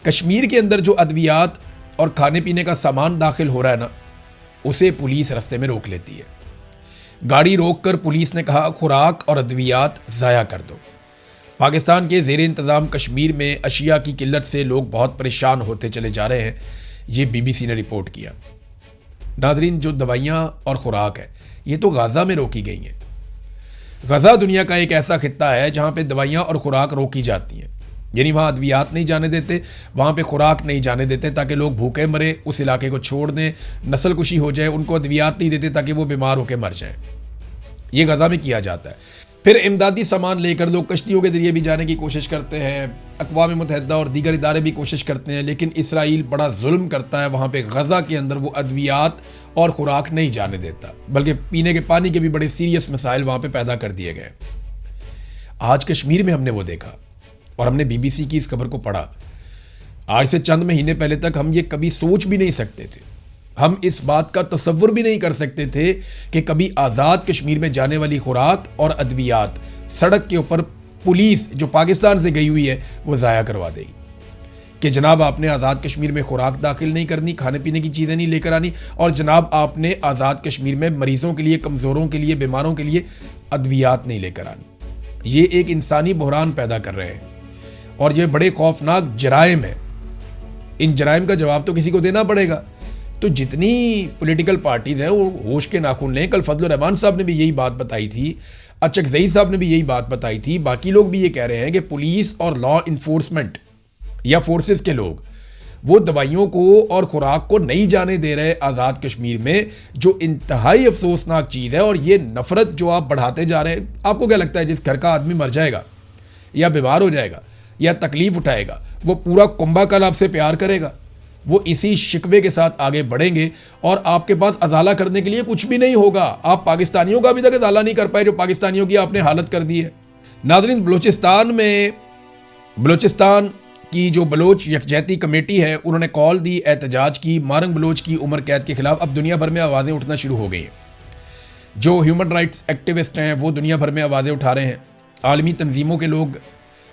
कश्मीर के अंदर जो अद्वियात और खाने पीने का सामान दाखिल हो रहा है ना, उसे पुलिस रास्ते में रोक लेती है। गाड़ी रोककर पुलिस ने कहा खुराक और अद्वियात ज़ाया कर दो। पाकिस्तान के ज़ेर इंतज़ाम कश्मीर में अशिया की किल्लत से लोग बहुत परेशान होते चले जा रहे हैं, ये BBC ने रिपोर्ट किया। नाज़रीन, जो दवाइयाँ और खुराक है ये तो गाज़ा में रोकी गई हैं। गाज़ा दुनिया का एक ऐसा खित्ता है जहाँ पे दवाइयाँ और खुराक रोकी जाती हैं, यानी वहाँ अद्वियात नहीं जाने देते, वहाँ पे खुराक नहीं जाने देते ताकि लोग भूखे मरे, उस इलाके को छोड़ दें, नस्ल कुशी हो जाए। उनको अद्वियात नहीं देते ताकि वो बीमार होकर मर जाएं। ये गाज़ा में किया जाता है। फिर इमदादी सामान लेकर लोग कश्तियों के ज़रिए भी जाने की कोशिश करते हैं। अक़वाम मुत्तहिदा और दीगर इदारे भी कोशिश करते हैं, लेकिन इसराइल बड़ा जुल्म करता है। वहाँ पे गाज़ा के अंदर वो अद्वियात और खुराक नहीं जाने देता, बल्कि पीने के पानी के भी बड़े सीरियस मसाइल वहाँ पे पैदा कर दिए गए। आज कश्मीर में हमने वो देखा और हमने BBC की इस खबर को पढ़ा। आज से चंद महीने पहले तक हम ये कभी सोच भी नहीं सकते थे, हम इस बात का तसव्वुर भी नहीं कर सकते थे कि कभी आज़ाद कश्मीर में जाने वाली खुराक और अद्वियात सड़क के ऊपर पुलिस जो पाकिस्तान से गई हुई है वो ज़ाया करवा देगी कि जनाब आपने आज़ाद कश्मीर में खुराक दाखिल नहीं करनी, खाने पीने की चीज़ें नहीं लेकर आनी, और जनाब आपने आज़ाद कश्मीर में मरीज़ों के लिए, कमज़ोरों के लिए, बीमारों के लिए अद्वियात नहीं लेकर आनी। ये एक इंसानी बहरान पैदा कर रहे हैं और ये बड़े खौफनाक जराइम हैं। इन जराइम का जवाब तो किसी को देना पड़ेगा। तो जितनी पॉलिटिकल पार्टीज हैं वो होश के नाखून लें। कल फजल रहमान साहब ने भी यही बात बताई थी, अचकज़ई साहब ने भी यही बात बताई थी, बाकी लोग भी ये कह रहे हैं कि पुलिस और लॉ इन्फोर्समेंट या फोर्सेस के लोग वो दवाइयों को और खुराक को नहीं जाने दे रहे आज़ाद कश्मीर में, जो इंतहाई अफसोसनाक चीज़ है। और ये नफरत जो आप बढ़ाते जा रहे हैं, आपको क्या लगता है जिस घर का आदमी मर जाएगा या बीमार हो जाएगा या तकलीफ उठाएगा, वो पूरा कुंभा कल आपसे प्यार करेगा? वो इसी शिकवे के साथ आगे बढ़ेंगे और आपके पास अजाला करने के लिए कुछ भी नहीं होगा। आप पाकिस्तानियों का अभी तक अजाला नहीं कर पाए जो पाकिस्तानियों की आपने हालत कर दी है। नाज़रीन, बलूचिस्तान की जो बलोच यकजहती कमेटी है उन्होंने कॉल दी एहतजाज की। मारंग बलोच की उम्र कैद के खिलाफ अब दुनिया भर में आवाज़ें उठना शुरू हो गई हैं। जो ह्यूमन राइट्स एक्टिविस्ट हैं वो दुनिया भर में आवाज़ें उठा रहे हैं। आलमी तंजीमों के लोग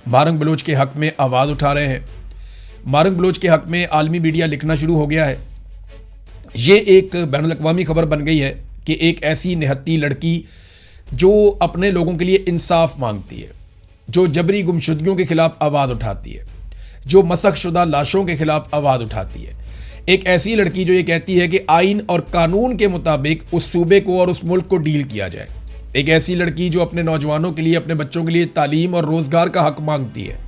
मारंग बलोच के हक़ में आवाज़ उठा रहे हैं। मारंग बलोच के हक़ में आलमी मीडिया लिखना शुरू हो गया है। ये एक बैनुल-अक़वामी खबर बन गई है कि एक ऐसी निहत्ती लड़की जो अपने लोगों के लिए इंसाफ मांगती है, जो जबरी गुमशुदगियों के खिलाफ आवाज़ उठाती है, जो मसख शुदा लाशों के खिलाफ आवाज़ उठाती है, एक ऐसी लड़की जो ये कहती है कि आइन और कानून के मुताबिक उस सूबे को और उस मुल्क को डील किया जाए, एक ऐसी लड़की जो अपने नौजवानों के लिए, अपने बच्चों के लिए तालीम और रोज़गार का हक़ मांगती है,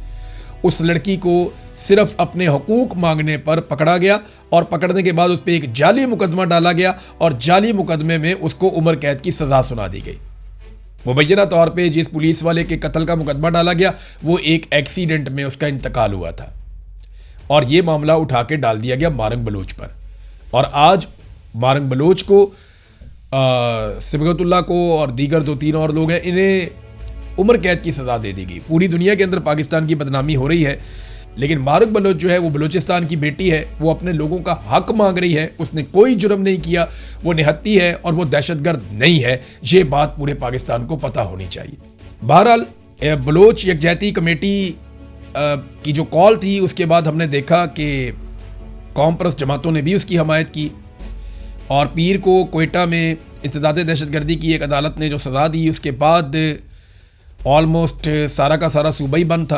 उस लड़की को सिर्फ अपने हकूक़ मांगने पर पकड़ा गया और पकड़ने के बाद उस पर एक जाली मुकदमा डाला गया और जाली मुकदमे में उसको उम्र कैद की सज़ा सुना दी गई। मुबैना तौर पे जिस पुलिस वाले के कत्ल का मुकदमा डाला गया वो एक एक्सीडेंट में उसका इंतकाल हुआ था और ये मामला उठा के डाल दिया गया मारंग बलोच पर। और आज मारंग बलोच को, सिबगतुल्लाह को और दीगर 2-3 और लोग हैं, इन्हें उम्र कैद की सज़ा दे दी गई। पूरी दुनिया के अंदर पाकिस्तान की बदनामी हो रही है, लेकिन मारंग बलोच जो है वो बलूचिस्तान की बेटी है, वो अपने लोगों का हक मांग रही है। उसने कोई जुर्म नहीं किया, वो निहत्ती है और वो दहशतगर्द नहीं है। ये बात पूरे पाकिस्तान को पता होनी चाहिए। बहरहाल बलोच यकजहती कमेटी की जो कॉल थी उसके बाद हमने देखा कि कौम परस्त जमातों ने भी उसकी हमायत की और पीर को कोयटा में इंसदाद दहशतगर्दी की एक अदालत ने जो सज़ा दी, उसके बाद ऑलमोस्ट सारा का सारा सूबा ही बंद था।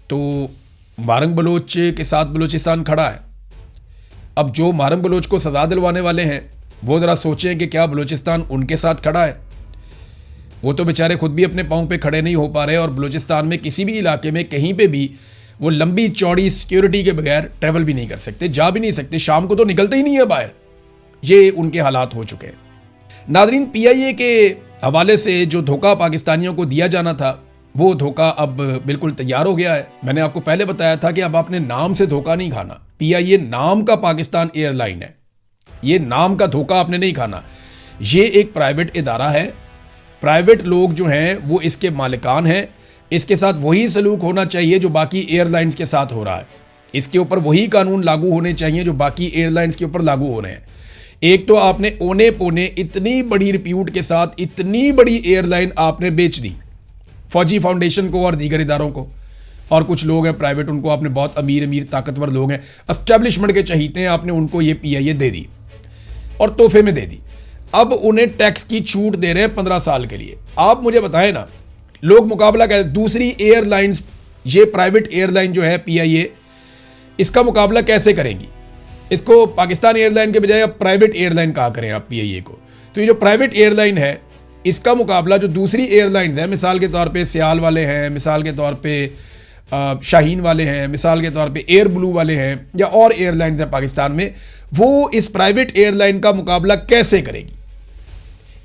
तो मारंग बलोच के साथ बलूचिस्तान खड़ा है। अब जो मारंग बलोच को सज़ा दिलवाने वाले हैं वो ज़रा सोचें कि क्या बलूचिस्तान उनके साथ खड़ा है। वो तो बेचारे खुद भी अपने पाँव पे खड़े नहीं हो पा रहे और बलूचिस्तान में किसी भी इलाके में कहीं पे भी वो लंबी चौड़ी सिक्योरिटी के बगैर ट्रैवल भी नहीं कर सकते, जा भी नहीं सकते, शाम को तो निकलते ही नहीं है बाहर। ये उनके हालात हो चुके हैं। नाज़रीन, PIA के हवाले से जो धोखा पाकिस्तानियों को दिया जाना था वो धोखा अब बिल्कुल तैयार हो गया है। मैंने आपको पहले बताया था कि अब आपने नाम से धोखा नहीं खाना। PIA नाम का पाकिस्तान एयरलाइन है, ये नाम का धोखा आपने नहीं खाना। ये एक प्राइवेट इदारा है, प्राइवेट लोग जो हैं वो इसके मालिकान हैं। इसके साथ वही सलूक होना चाहिए जो बाकी एयरलाइंस के साथ हो रहा है। इसके ऊपर वही कानून लागू होने चाहिए जो बाकी एयरलाइंस के ऊपर लागू हो रहे हैं। एक तो आपने ओने पोने इतनी बड़ी रिप्यूट के साथ इतनी बड़ी एयरलाइन आपने बेच दी फौजी फाउंडेशन को और दीगर इदारों को। और कुछ लोग हैं प्राइवेट, उनको आपने बहुत अमीर अमीर ताकतवर लोग हैं, एस्टेब्लिशमेंट के चहीते हैं, आपने उनको ये PIA दे दी और तोहफे में दे दी। अब उन्हें टैक्स की छूट दे रहे हैं 15 साल के लिए। आप मुझे बताएं ना, लोग मुकाबला कर, दूसरी एयरलाइंस, ये प्राइवेट एयरलाइन जो है PIA, इसका मुकाबला कैसे करेंगी? इसको पाकिस्तान एयरलाइन के बजाय अब प्राइवेट एयरलाइन कहा करें आप PIA को। तो ये जो प्राइवेट एयरलाइन है, इसका मुकाबला जो दूसरी एयरलाइंस हैं, मिसाल के तौर पे सियाल वाले हैं, मिसाल के तौर पे शाहीन वाले हैं, मिसाल के तौर पे एयर ब्लू वाले हैं, या और एयरलाइंस हैं पाकिस्तान में, वो इस प्राइवेट एयरलाइन का मुकाबला कैसे करेगी?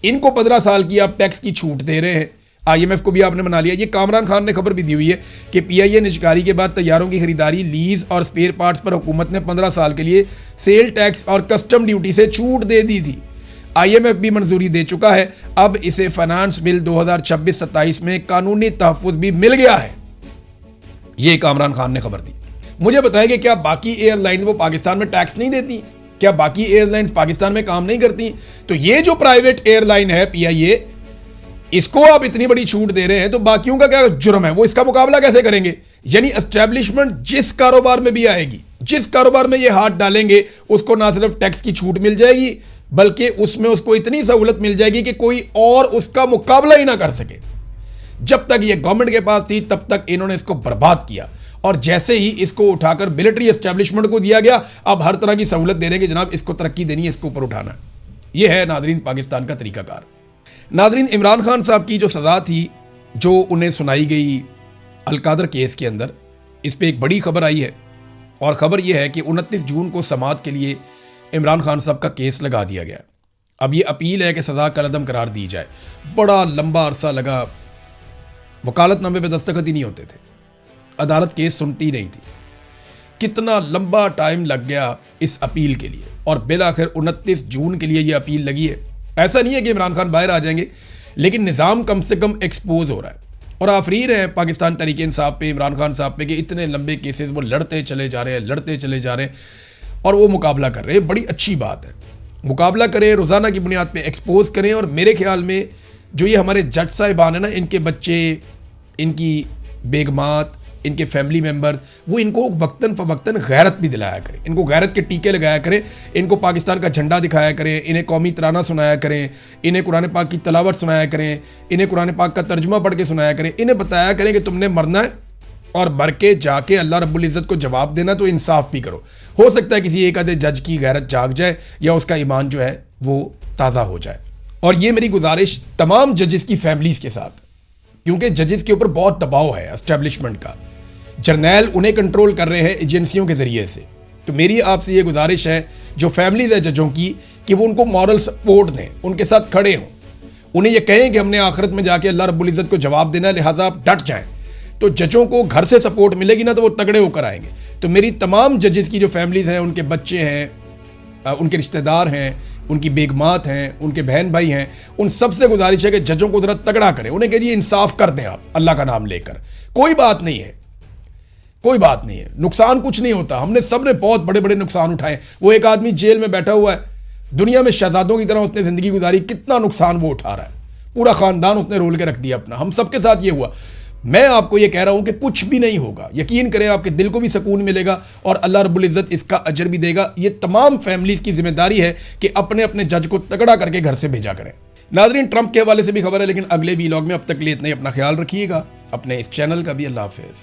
इनको 15 साल की आप टैक्स की छूट दे रहे हैं, IMF को भी आपने मना लिया। ये कामरान खान ने खबर भी दी हुई है कि PIA निजकारी के बाद तैयारों की खरीदारी, लीज और स्पेयर पार्ट्स पर हुकूमत ने 15 साल के लिए सेल टैक्स और कस्टम ड्यूटी से छूट दे दी थी। IMF भी मंजूरी दे चुका है। अब इसे फाइनेंस बिल 2026-27 में कानूनी तहफ़्फ़ुज़ भी मिल गया है। ये कामरान खान ने खबर दी। मुझे बताएं कि क्या बाकी एयरलाइन वो पाकिस्तान में टैक्स नहीं देती? क्या बाकी एयरलाइंस पाकिस्तान में काम नहीं करती? तो ये जो प्राइवेट एयरलाइन है PIA, इसको आप इतनी बड़ी छूट दे रहे हैं, तो बाकियों का क्या जुर्म है? वो इसका मुकाबला कैसे करेंगे? यानी एस्टेब्लिशमेंट जिस कारोबार में भी आएगी, जिस कारोबार में ये हाथ डालेंगे, उसको ना सिर्फ टैक्स की छूट मिल जाएगी, बल्कि उसमें उसको इतनी सहूलत मिल जाएगी कि कोई और उसका मुकाबला ही ना कर सके। जब तक ये गवर्नमेंट के पास थी, तब तक इन्होंने इसको बर्बाद किया, और जैसे ही इसको उठाकर मिलिट्री एस्टेब्लिशमेंट को दिया गया, अब हर तरह की सहूलत दे रहे हैं कि जनाब इसको तरक्की देनी है, इसको ऊपर उठाना। यह है नादरीन पाकिस्तान का तरीकाकार। नादरीन, इमरान खान साहब की जो सज़ा थी, जो उन्हें सुनाई गई अलकादर केस के अंदर, इस पर एक बड़ी खबर आई है, और ख़बर यह है कि 29 जून को समाअत के लिए इमरान खान साहब का केस लगा दिया गया। अब ये अपील है कि सज़ा कलअदम करार दी जाए। बड़ा लंबा अरसा लगा, वकालतनामे पे दस्तखत ही नहीं होते थे, अदालत केस सुनती नहीं थी। कितना लंबा टाइम लग गया इस अपील के लिए, और बिलाखिर 29 जून के लिए ये अपील लगी है। ऐसा नहीं है कि इमरान खान बाहर आ जाएंगे, लेकिन निज़ाम कम से कम एक्सपोज हो रहा है, और आफरीन है पाकिस्तान तहरीक इंसाफ पे, इमरान खान साहब पे, कि इतने लंबे केसेस वो लड़ते चले जा रहे हैं, लड़ते चले जा रहे हैं, और वो मुकाबला कर रहे हैं। बड़ी अच्छी बात है, मुकाबला करें, रोज़ाना की बुनियाद पे एक्सपोज करें। और मेरे ख्याल में जो ये हमारे जज साहिबान हैं ना, इनके बच्चे, इनकी बेगमात, इनके फैमिली मेम्बर, वो इनको वक्तन फ़वक्तन गैरत भी दिलाया करें, इनको गैरत के टीके लगाया करें, इनको पाकिस्तान का झंडा दिखाया करें, इन्हें कौमी तराना सुनाया करें, इन्हें कुरान पाक की तलावत सुनाया करें, इन्हें कुरान पाक का तर्जुमा पढ़ के सुनाया करें, इन्हें बताया करें कि तुमने मरना है और मर के जाके अल्लाह रब्बुल इज़्ज़त को जवाब देना, तो इंसाफ भी करो। हो सकता है किसी एक आधे जज की गैरत जाग जाए, या उसका ईमान जो है वो ताज़ा हो जाए। और ये मेरी गुजारिश तमाम जजेस की फैमिलीज़ के साथ, क्योंकि जजेस के ऊपर बहुत दबाव है एस्टेब्लिशमेंट का, जर्नैल उन्हें कंट्रोल कर रहे हैं एजेंसियों के ज़रिए से। तो मेरी आपसे ये गुजारिश है जो फैमिलीज़ है जजों की, कि वो उनको मॉरल सपोर्ट दें, उनके साथ खड़े हों, उन्हें ये कहें कि हमने आखिरत में जाके अल्लाह रब्बुल इज़्ज़त को जवाब देना है, लिहाजा आप डट जाएँ। तो जजों को घर से सपोर्ट मिलेगी ना, तो वो तगड़े होकर आएंगे। तो मेरी तमाम जजेस की जो फैमिलीज़ हैं, उनके बच्चे हैं, उनके रिश्तेदार हैं, उनकी बेगमात हैं, उनके बहन भाई हैं, उन सब से गुजारिश है कि जजों को ज़रा तगड़ा करें, उन्हें कहिए इंसाफ कर दें आप अल्लाह का नाम लेकर। कोई बात नहीं है, कोई बात नहीं है, नुकसान कुछ नहीं होता। हमने सब ने बहुत बड़े बड़े नुकसान उठाए। वो एक आदमी जेल में बैठा हुआ है, दुनिया में शहजादों की तरह उसने ज़िंदगी गुजारी, कितना नुकसान वो उठा रहा है, पूरा ख़ानदान उसने रोल के रख दिया अपना। हम सबके साथ ये हुआ। मैं आपको ये कह रहा हूं कि कुछ भी नहीं होगा, यकीन करें, आपके दिल को भी सुकून मिलेगा और अल्लाह रब्बुल इज़्ज़त इसका अजर भी देगा। ये तमाम फैमिलीज़ की जिम्मेदारी है कि अपने अपने जज को तगड़ा करके घर से भेजा करें। नाज़रीन, ट्रंप के हवाले से भी खबर है, लेकिन अगले वीलॉग में। अब तक के लिए इतना ही, अपना ख्याल रखिएगा, अपने इस चैनल का भी। अल्लाह हाफ़िज़।